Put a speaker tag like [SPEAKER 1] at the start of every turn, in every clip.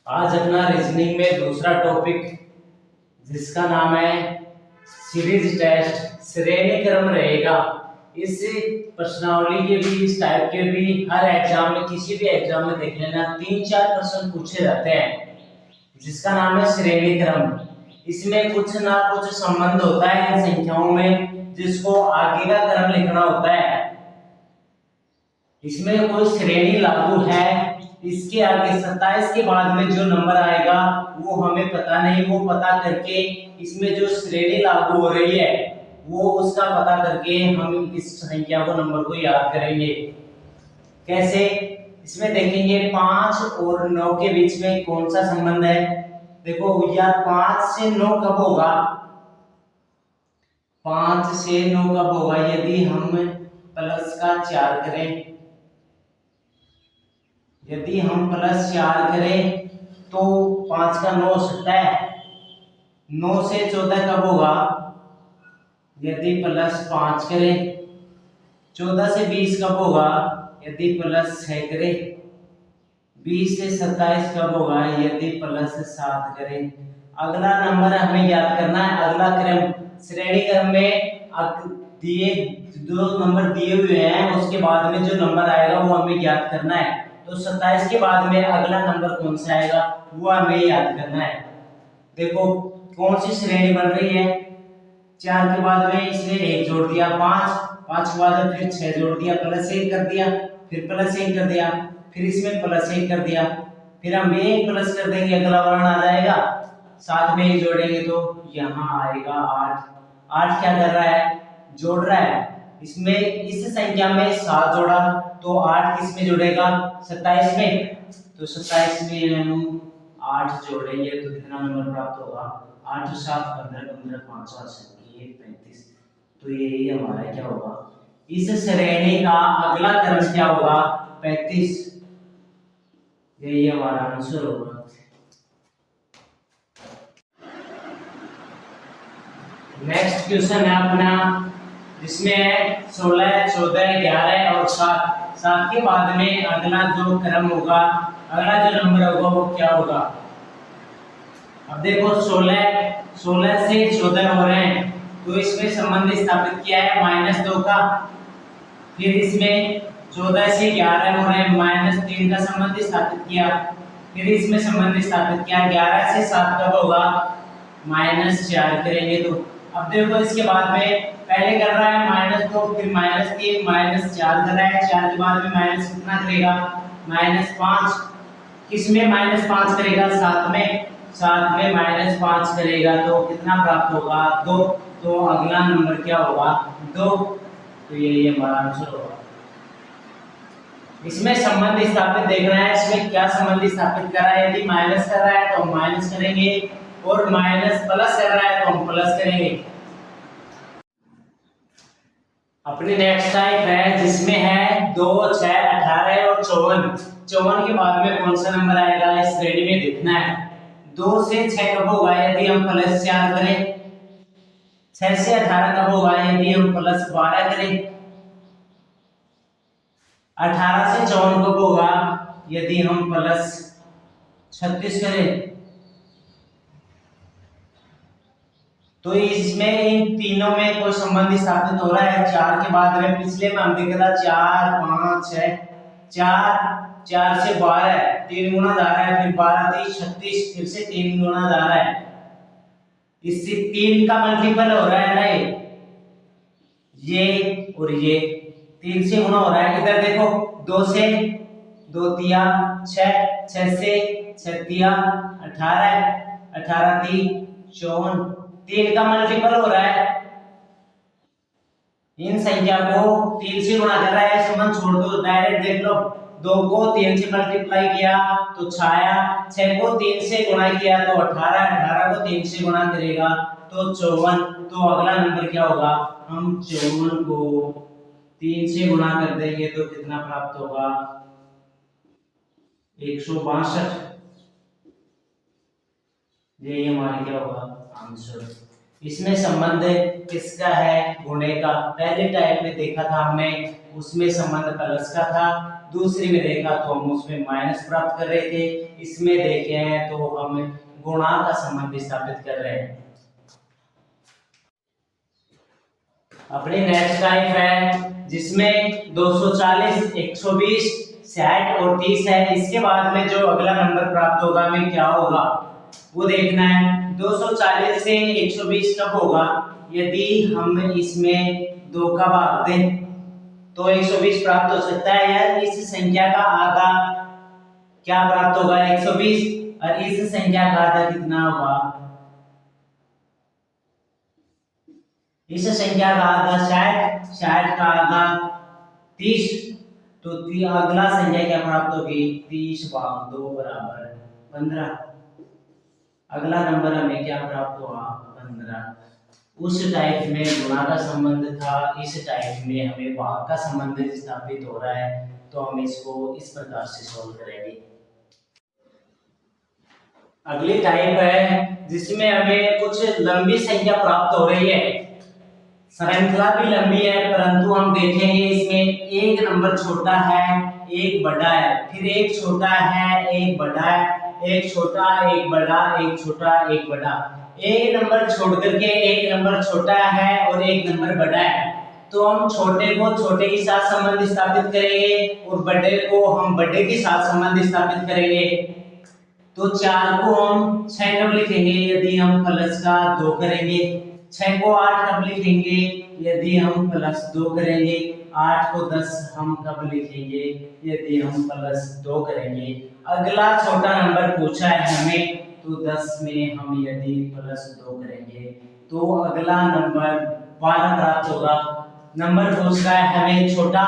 [SPEAKER 1] आज अपना रीजनिंग में दूसरा टॉपिक जिसका नाम है सीरीज टेस्ट श्रेणी क्रम रहेगा। इस प्रश्नावली के भी इस टाइप के भी हर एग्जाम में किसी भी एग्जाम में देख लेना 3-4 प्रश्न पूछे जाते हैं जिसका नाम है श्रेणी क्रम। इसमें कुछ ना कुछ संबंध होता है इन संख्याओं में जिसको आगे का क्रम लिखना होता है। इसमें कोई श्रेणी लागू है, इसके आगे 27 के बाद में जो नंबर आएगा वो हमें पता नहीं, वो पता करके इसमें जो श्रेणी लागू हो रही है वो उसका पता करके हम इस संख्या को नंबर को याद करेंगे। कैसे? इसमें देखेंगे 5 और 9 के बीच में कौन सा संबंध है। देखो यार 5 से 9 कब होगा? 5 से 9 कब होगा? यदि हम प्लस का 4 करें, यदि हम प्लस 4 करें तो 5 का 9 हो सकता है। 9 से 14 कब होगा? यदि प्लस 5 करें। 14 से 20 कब होगा? यदि प्लस 6 करें। 20 से 27 कब होगा? यदि प्लस 7 करें। अगला नंबर हमें याद करना है, अगला क्रम श्रेणी क्रम में दिए जो नंबर दिए हुए हैं उसके बाद में जो नंबर आएगा वो हमें याद करना है। तो 27 के बाद में अगला नंबर कौन सा आएगा वो हमें याद करना है। देखो कौन सी श्रेणी बन रही है? 4 के बाद में इसने 1 जोड़ दिया, 5 के बाद में फिर 6 जोड़ दिया, प्लस 1 कर दिया, फिर प्लस 1 कर दिया, फिर इसमें प्लस 1 कर दिया, फिर हम 1 प्लस कर देंगे, अगला वर्ण आ जाएगा। साथ में 1 जोड़ेंगे तो यहाँ आएगा 8। 8 क्या कर रहा है? जोड़ रहा है। इसमें इस संख्या में 7 जोड़ा तो 8 किस में जुड़ेगा? 27 में। तो 27 में हम 8 जोड़ेंगे तो कितना नंबर प्राप्त होगा? 8 7 15 15 5 35। तो यही हमारा क्या होगा? इस श्रेणी का अगला क्रम क्या होगा? 35। यही हमारा आंसर होगा। नेक्स्ट क्वेश्चन है अपना जिसमें है 16 14 11 और 7 के बाद में अगला जो क्रम होगा, अगला जो नंबर होगा वो क्या होगा? अब देखो 16 से 14 हो रहे हैं तो इसमें संबंध स्थापित किया है -2 का। फिर इसमें 14 से 11 हो रहे हैं -3 का संबंध स्थापित किया। फिर इसमें संबंध स्थापित किया 11 से 7 कब होगा? -4 करेंगे। तो अब देखो इसके बाद में पहले कर रहा है -2, फिर -3 -4 कर रहा है। 4 के बाद में माइनस कितना करेगा? -5। किसमें -5 करेगा? 7 में। 7 में -5 करेगा तो कितना प्राप्त होगा? 2। तो अगला नंबर क्या होगा? 2। तो यही हमारा आंसर होगा। इसमें संबंध स्थापित देखना है, इसमें क्या संबंध स्थापित कर रहा है। यदि माइनस कर रहा है तो हम माइनस करेंगे और माइनस प्लस कर रहा है तो हम प्लस करेंगे। अपनी नेक्स्ट टाइप है जिसमें है 2 6 18 और 54। 54 के बाद में कौन सा नंबर आएगा इस श्रेणी में देखना है। 2 से 6 कब होगा? यदि हम प्लस 4 करें। 6 से 18 कब होगा? यदि हम प्लस 12 करें। 18 से 54 कब होगा? यदि हम प्लस 36 करें। तो इसमें इन तीनों में कोई संबंध स्थापित हो रहा है। 4 के बाद में पिछले में हम देख रहा 4 5 6 4 से 12 3 गुना जा रहा है, फिर 12 3 36, फिर से 3 गुना जा रहा है। इससे 3 का मल्टीपल हो रहा है ना, ये और ये 3 से गुना हो रहा है। इधर देखो 2 से 2 तिया 6, 6 से 6 तिया 18, 18 3 54, 3 का मल्टीपल हो रहा है। इन संख्या को 3 से गुणा कर रहा है, संबंध छोड़ दो, डायरेक्ट देख लो। 2 को 3 से मल्टीप्लाई किया तो 6 आया, 6 को 3 से गुणा किया तो 18, 18 को 3 से गुणा करेगा तो 54। तो अगला नंबर क्या होगा? हम 54 को 3 से गुणा कर देंगे तो कितना प्राप्त होगा? 162। ये हमारा क्या होगा? आंसर। इसमें संबंध किसका है? गुणे का। पहले टाइप में देखा था हमने, उसमें संबंध प्लस का था, दूसरी में देखा तो हम उसमें माइनस प्राप्त कर रहे थे, इसमें देखे हैं तो हम गुणा का संबंध स्थापित कर रहे हैं। अपनी नेक्स्ट टाइप है जिसमें 240, 120, 60 और 30 है। इसके बाद में जो अगला नंबर प्राप्त होगा हमें क्या होगा वो देखना है। 240 से 120 कब होगा, यदि हम इसमें 2 का भाग दें तो 120 प्राप्त हो सकता है। या इस संख्या का आधा क्या प्राप्त होगा 120, और इस संख्या का आधा कितना होगा, इस संख्या का आधा 60, 60 का आधा 30, तो अगला संख्या क्या प्राप्त होगी 30 भाग 2 बराबर 15। अगला नंबर हमें क्या प्राप्त हुआ 15। उस टाइप में गुणा का संबंध था, इस टाइप में हमें भाग का संबंध स्थापित हो रहा है, तो हम इसको इस प्रकार से सॉल्व करेंगे। अगली टाइप है जिसमें हमें कुछ लंबी संख्या प्राप्त हो रही है, श्रृंखला भी लंबी है, परंतु हम देखेंगे इसमें एक नंबर छोटा है, एक बड़ा है, फिर एक छोटा है, एक बड़ा है, एक छोटा, एक बड़ा, एक छोटा, एक बड़ा। एक नंबर छोड़ करके एक नंबर छोटा है और एक नंबर बड़ा है, तो हम छोटे को छोटे के साथ संबंध स्थापित करेंगे और बड़े को हम बड़े के साथ संबंध स्थापित करेंगे। तो 4 को हम 6 कब लिखेंगे, यदि हम प्लस का 2 करेंगे। 6 को 8 कब लिखेंगे, यदि हम प्लस 2 करेंगे। 8 को 10 हम कब लिखेंगे, यदि हम प्लस 2 करेंगे। अगला छोटा नंबर पूछा है हमें, तो 10 में हम यदि प्लस 2 करेंगे तो अगला नंबर 12 प्राप्त होगा। नंबर पूछ रहा है हमें छोटा,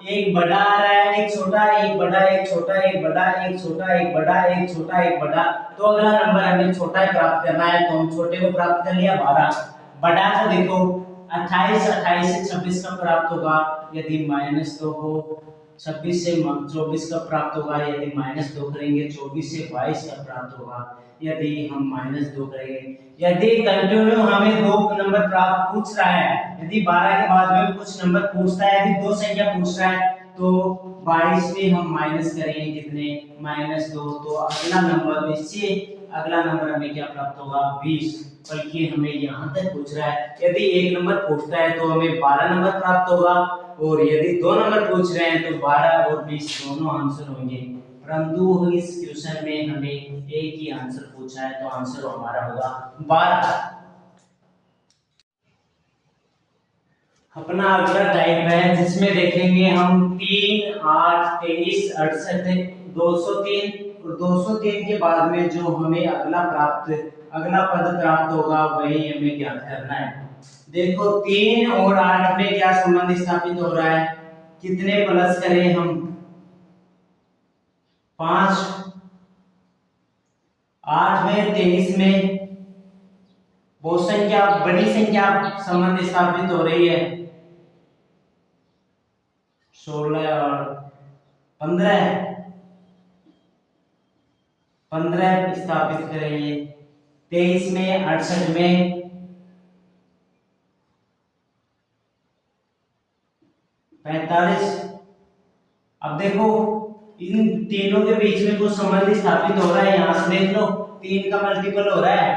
[SPEAKER 1] एक बड़ा आ रहा है, एक छोटा, एक बड़ा, एक छोटा, एक बड़ा, एक छोटा, एक बड़ा, एक छोटा, एक बड़ा, तो अगला नंबर हमें छोटा ही प्राप्त करना है, तो हम छोटे को प्राप्त कर लिया 12। बड़ा को देखो 28, 28 से 26 का प्राप्त होगा यदि -2 हो। 26 से 24 का प्राप्त होगा यदि -2 करेंगे। 24 से 22 का प्राप्त होगा यदि हम -2 करेंगे। यदि कंटिन्यू हमें 2 नंबर प्राप्त पूछ रहा है, यदि 12 के बाद में कुछ नंबर पूछता है, यदि 2 संख्या पूछ रहा है, तो 22 में हम माइनस करेंगे कितने -2, तो अगला नंबर इससे अगला नंबर हमें क्या प्राप्त होगा 20। बल्कि हमें यहाँ तक पूछ रहा है, यदि एक नंबर पूछता है तो हमें 12 नंबर प्राप्त होगा, और यदि 2 नंबर पूछ रहे हैं तो 12 और 20 दोनों आंसर होंगे। परंतु इस क्वेश्चन में हमें एक ही आंसर पूछा है, तो आंसर हमारा होगा 12। अपना अगला टाइप है जिसमें देखेंगे हम 3, 8, 23, 68, 203 और 203 के बाद में जो हमें अगला पद प्राप्त होगा वही हमें ज्ञात करना है। देखो 3 और 8 में क्या संबंध स्थापित हो रहा है, कितने प्लस करें हम 5, 8 में 23 में बहुत संख्या बड़ी संख्या संबंध स्थापित हो रही है, 16 और 15 स्थापित करेंगे। 23 में 68 में 45। अब देखो इन तीनों के बीच में कुछ संबंध स्थापित हो रहा है, यहां से देख लो 3 का मल्टीपल हो रहा है,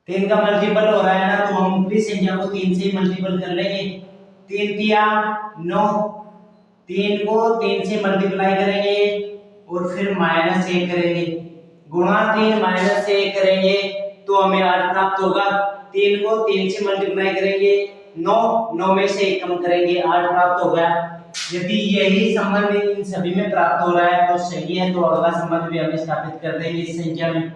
[SPEAKER 1] 3 का मल्टीपल हो रहा है ना, तो हम ऊपरी संख्या को 3 से मल्टीपल कर लेंगे। 3 तिया 9, 3 को 3 से मल्टीप्लाई करेंगे और फिर -1 करेंगे, गुणा 3 -1 करेंगे तो हमें 8 प्राप्त होगा। 3 को 3 से मल्टीप्लाई करेंगे 9 में से 1 कम करेंगे 8 प्राप्त हो गया। यदि यही संबंध इन सभी में प्राप्त हो रहा है तो सही है, तो अगला संबंध भी हम स्थापित कर देंगे इस संख्या में।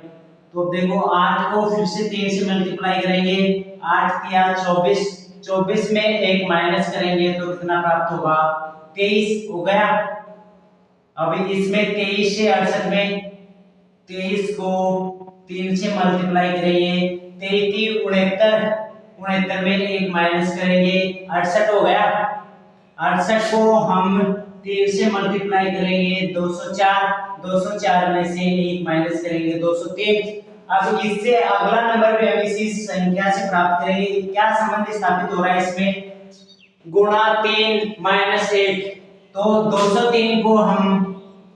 [SPEAKER 1] तो देखो 8 को फिर से 3 से मल्टीप्लाई करेंगे, 8 तिया 24, 24 में 1 माइनस करेंगे तो कितना प्राप्त होगा 23 हो गया। अब इसमें 23 से 68 में 23 को 3 से मल्टीप्लाई करेंगे, 33 69, 69 में 1 माइनस करेंगे 68 हो गया। 68 को हम 3 से मल्टीप्लाई करेंगे 204, 204 में से 1 माइनस करेंगे 203। अब इससे अगला नंबर भी हम इसी संख्या से प्राप्त करेंगे। क्या संबंध स्थापित हो रहा है इसमें, गुणा 3 -1, तो 203 को हम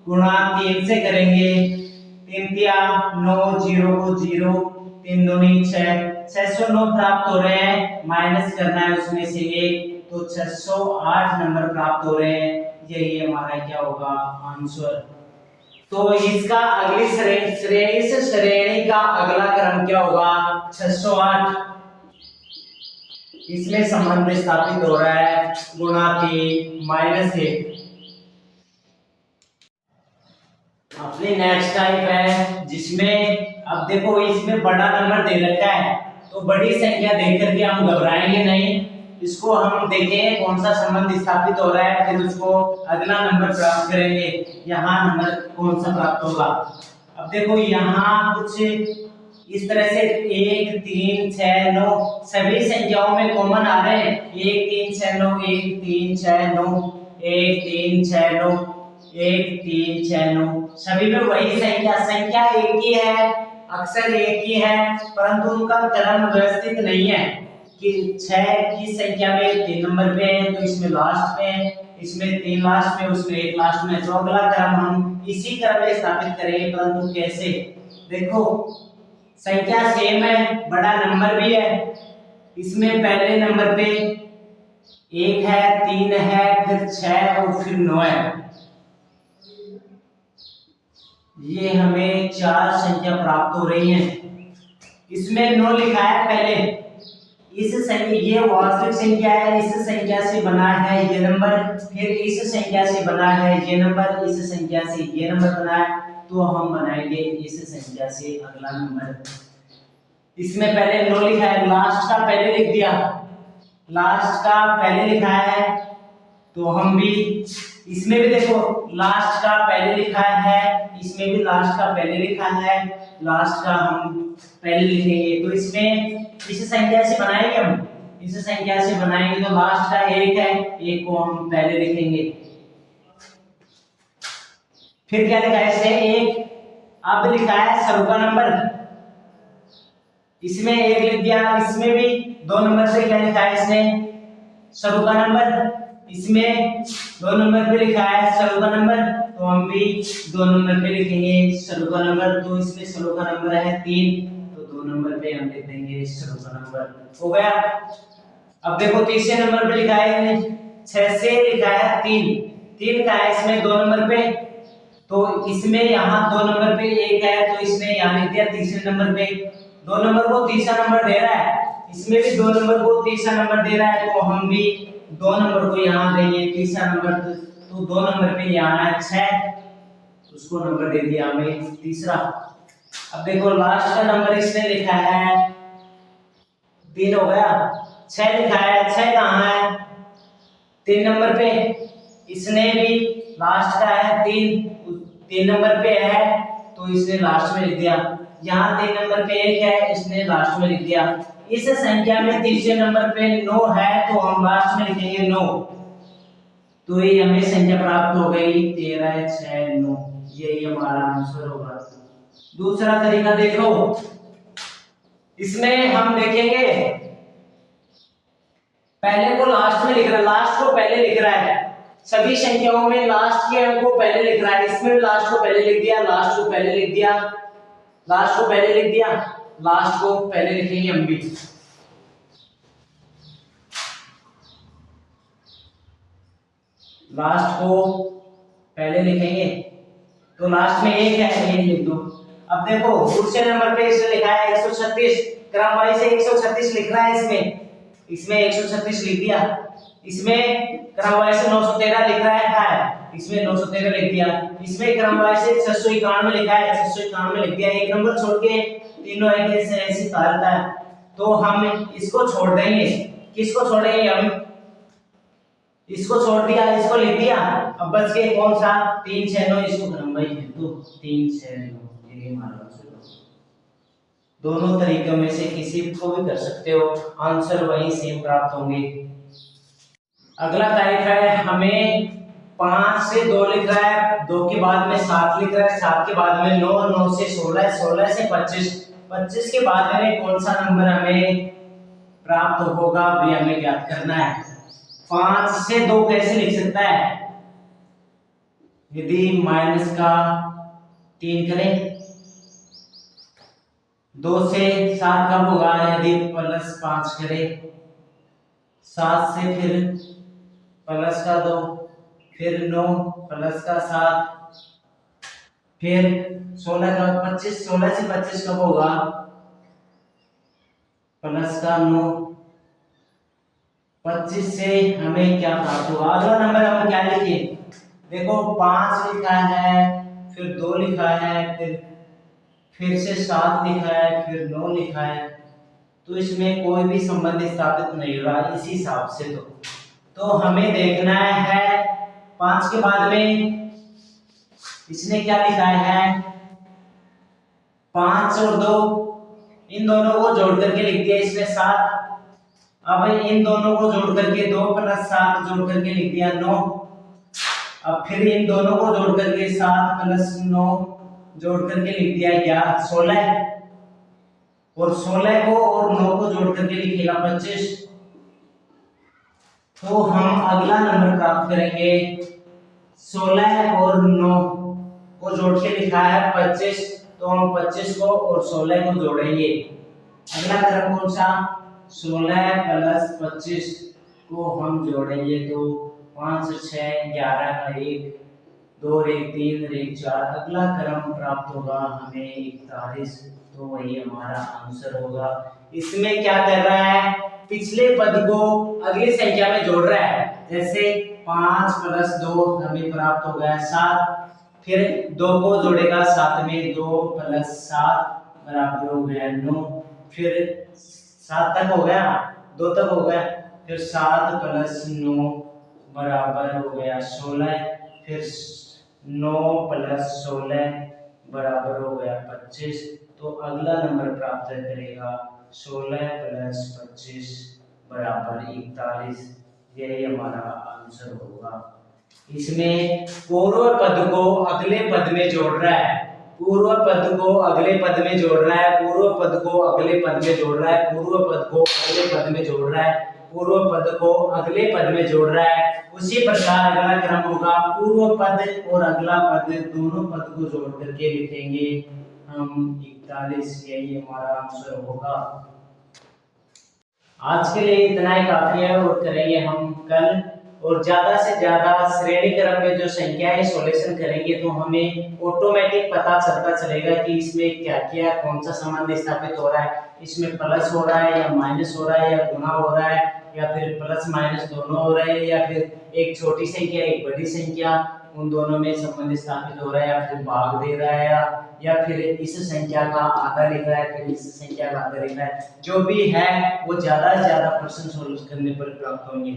[SPEAKER 1] गुणा 3 से करेंगे। 3 तिया 9, 0 को 0, 3 दूनी 6, 609 प्राप्त हो रहे हैं। माइनस करना है उसमें से 1, तो 608 नंबर प्राप्त हो रहे हैं। यही हमारा क्या होगा आंसर। तो इसका अगली श्रेणी का अगला क्रम क्या होगा 608। इसमें संबंध स्थापित हो रहा है गुणा 3 माइनस 1। अपनी नेक्स्ट टाइप है जिसमें अब देखो इसमें बड़ा नंबर दे रखा है, तो बड़ी संख्या देख करके हम घबराएंगे नहीं। इसको हम देखें कौन सा संबंध स्थापित हो रहा है, फिर उसको अगला नंबर प्राप्त करेंगे। यहाँ नंबर कौन सा प्राप्त होगा। अब देखो यहाँ कुछ इस तरह से 1, 3, 6, 9 सभी संख्याओं में कॉमन आ रहे हैं। 1, 3, 6, 9, 1, 3, 6, 9, 1, 3, 6, 9, 1, 3, 6, 9 सभी में वही संख्या एक ही है, अक्सर एक ही है, परंतु उनका क्रम व्यवस्थित नहीं है कि 6 की संख्या में 3 नंबर पे है तो इसमें लास्ट पे है, इसमें 3 लास्ट में, उसमें 1 लास्ट में। तो अगला क्रम हम इसी क्रम में स्थापित करेंगे, परंतु कैसे। देखो संख्या सेम है, बड़ा नंबर भी है। इसमें पहले नंबर पे 1 है, 3 है, फिर 6 और फिर 9 है। ये हमें 4 संख्या प्राप्त हो रही है। इसमें 9 लिखा है पहले। इस संख्या ये वास्तविक संख्या है, इस संख्या से बना है ये नंबर, फिर इस संख्या से बना है ये नंबर, इस संख्या से ये नंबर बना है, तो हम बनाएंगे इस संख्या से अगला नंबर। इसमें पहले 9 लिखा है, लास्ट का पहले लिख दिया, लास्ट का पहले लिखा है, तो हम भी इसमें भी देखो लास्ट का पहले लिखा है, इसमें भी लास्ट का पहले लिखा है, लास्ट का हम पहले लिखेंगे। तो इसमें इस संख्या से बनाएंगे, हम इस संख्या से बनाएंगे तो लास्ट का 1 है, 1 को हम पहले लिखेंगे। फिर क्या लिखा है इसने 1, अब लिखा है शुरू का नंबर, इसमें 1 लिख दिया। इसमें भी 2 नंबर से क्या लिखा है इसने शुरू का नंबर, इसमें 2 नंबर पे लिखा है शुरू का नंबर, तो हम भी 2 नंबर पे लिखेंगे शुरू का नंबर। तो इसमें शुरू का नंबर है 3, तो 2 नंबर पे हम लिख देंगे शुरू का नंबर। हो गया। अब देखो तीसरे नंबर पे लिखा है 6 से लिखा है 3 का है इसमें 2 नंबर पे, तो इसमें यहाँ 2 नंबर पे 1 है, तो इसने यहाँ लिख दिया तीसरे नंबर पे। 2 नंबर को तीसरा नंबर दे रहा है, इसमें भी 2 नंबर को तीसरा नंबर दे रहा है, तो हम भी 2 नंबर को यहाँ देंगे तीसरा नंबर। तो 2 नंबर पे यहाँ है 6, उसको नंबर दे दिया हमें तीसरा। अब देखो लास्ट का नंबर इसने लिखा है 3 हो गया, 6 लिखा है, 6 कहाँ है 3 नंबर पे, इसने भी लास्ट का है 3 नंबर पे है, तो इसने लास्ट में लिख दिया। यहाँ 3 नंबर पे 1 है, इसने लास्ट में लिख दिया। इस संख्या में तीसरे नंबर पे 9 है, तो हम लास्ट में लिखेंगे 9, तो ये हमें संख्या प्राप्त हो गई 13, 6, 9। यही हमारा आंसर होगा। दूसरा तरीका देखो, इसमें हम देखेंगे पहले को लास्ट में लिख रहा है, लास्ट को पहले लिख रहा है, सभी संख्याओं में लास्ट के अंक को पहले लिख रहा है। इसमें भी लास्ट को पहले लिख दिया, लास्ट को पहले लिख दिया, लास्ट को पहले लिख दिया, लास्ट को पहले लिखेंगे हम भी। लास्ट को पहले लिखेंगे, तो लास्ट में 1 है, 1 लिख दो। अब देखो दूसरे नंबर पे इसने लिखा है 136, क्रम वाइज से 136 लिख रहा है, इसमें 136 लिख दिया। इसमें क्रम वाइज से 913 लिख रहा है, इसमें 913 लिख दिया। इसमें क्रम वाइज से 691 लिखा है, 691 लिख दिया। एक नंबर छोड़ के तीनों ऐसे तारता है, तो हम इसको छोड़ देंगे। किसको छोड़ेंगे हम, इसको छोड़ दिया, इसको लिख दिया। अब बच के कौन सा 3, 6, 9, इसको क्रम वाइज लिख दो 3, 6, 9। ये हमारा दोनों तरीकों में से किसी को भी कर सकते हो, आंसर वही सेम प्राप्त होंगे। अगला टाइप है, हमें 5 से 2 लिख रहा है, 2 के बाद में 7 लिख रहा है, 7 के बाद में 9, 9 से 16, 16 से 25, 25 के बाद में कौन सा नंबर हमें प्राप्त होगा भी हमें ज्ञात करना है। 5 से 2 कैसे लिख सकता है, यदि माइनस का 3 करें, 2 से 7 कब होगा, यदि प्लस 5 करें, 7 से फिर प्लस का 2, फिर 9 प्लस का 7, फिर 16 का 25, 16 से 25 कब होगा, प्लस का 9, 25 से हमें क्या प्राप्त होगा। अगला नंबर हम क्या लिखे, देखो 5 लिखा है, फिर 2 लिखा है, फिर से 7 लिखा है, फिर 9 लिखा है, तो इसमें कोई भी संबंध स्थापित नहीं हो रहा इसी हिसाब से। तो हमें देखना है 5 के बाद में इसने क्या लिखा है, 5 और 2, इन दोनों को जोड़ करके लिख दिया इसमें 7। अब इन दोनों को जोड़ करके 2 प्लस 7 जोड़ करके लिख दिया 9। अब फिर इन दोनों को जोड़ करके 7 प्लस 9 जोड़ करके लिख दिया क्या, 16। और 16 को और 9 को जोड़ करके लिखेगा 25। तो हम अगला नंबर प्राप्त करेंगे, 16 और 9 को जोड़ के लिखा है 25, तो हम 25 को और 16 को जोड़ेंगे। अगला क्रम कौन सा, 16 प्लस 25 को हम जोड़ेंगे, तो 5 6 11 का 1, 2 1 3 1 4, अगला क्रम प्राप्त होगा हमें 41। तो वही हमारा आंसर होगा। इसमें क्या कर रहा है, पिछले पद को अगली संख्या में जोड़ रहा है। जैसे 5 प्लस 2 हमें प्राप्त हो गया 7, फिर 2 को जोड़ेगा 7 में, 2 प्लस 7 बराबर हो गया 9, फिर 7 तक हो गया, 2 तक हो गया, फिर 7 प्लस 9 बराबर हो गया 16, फिर 9 प्लस 16 बराबर हो गया 25। तो अगला नंबर प्राप्त करेगा 16 प्लस 25 बराबर 41। यही हमारा आंसर होगा। इसमें पूर्व पद को अगले पद में जोड़ रहा है, पूर्व पद को अगले पद में जोड़ रहा है, पूर्व पद को अगले पद में जोड़ रहा है, पूर्व पद को अगले पद में जोड़ रहा है, पूर्व पद को अगले पद में जोड़ रहा है। उसी प्रकार अगला क्रम होगा, पूर्व पद और अगला पद दोनों पद को जोड़ करके लिखेंगे हम 41। यही हमारा आंसर होगा। आज के लिए इतना ही काफी है, और करेंगे हम कल। और ज्यादा से ज्यादा श्रेणी क्रम में जो संख्या है सॉल्यूशन करेंगे, तो हमें ऑटोमेटिक पता चलता चलेगा कि इसमें क्या क्या कौन सा संबंध स्थापित हो रहा है, इसमें प्लस हो रहा है या माइनस हो रहा है या गुणा हो रहा है, या फिर प्लस माइनस दोनों हो रहे हैं, या फिर एक छोटी संख्या एक बड़ी संख्या उन दोनों में संबंध स्थापित हो रहा है, या फिर भाग दे रहा है, या फिर इस संख्या का आधा लिख रहा है, फिर इस संख्या का आधा लिख रहा है। जो भी है वो ज्यादा से ज्यादा प्रश्न सॉल्व करने पर प्राप्त होंगे।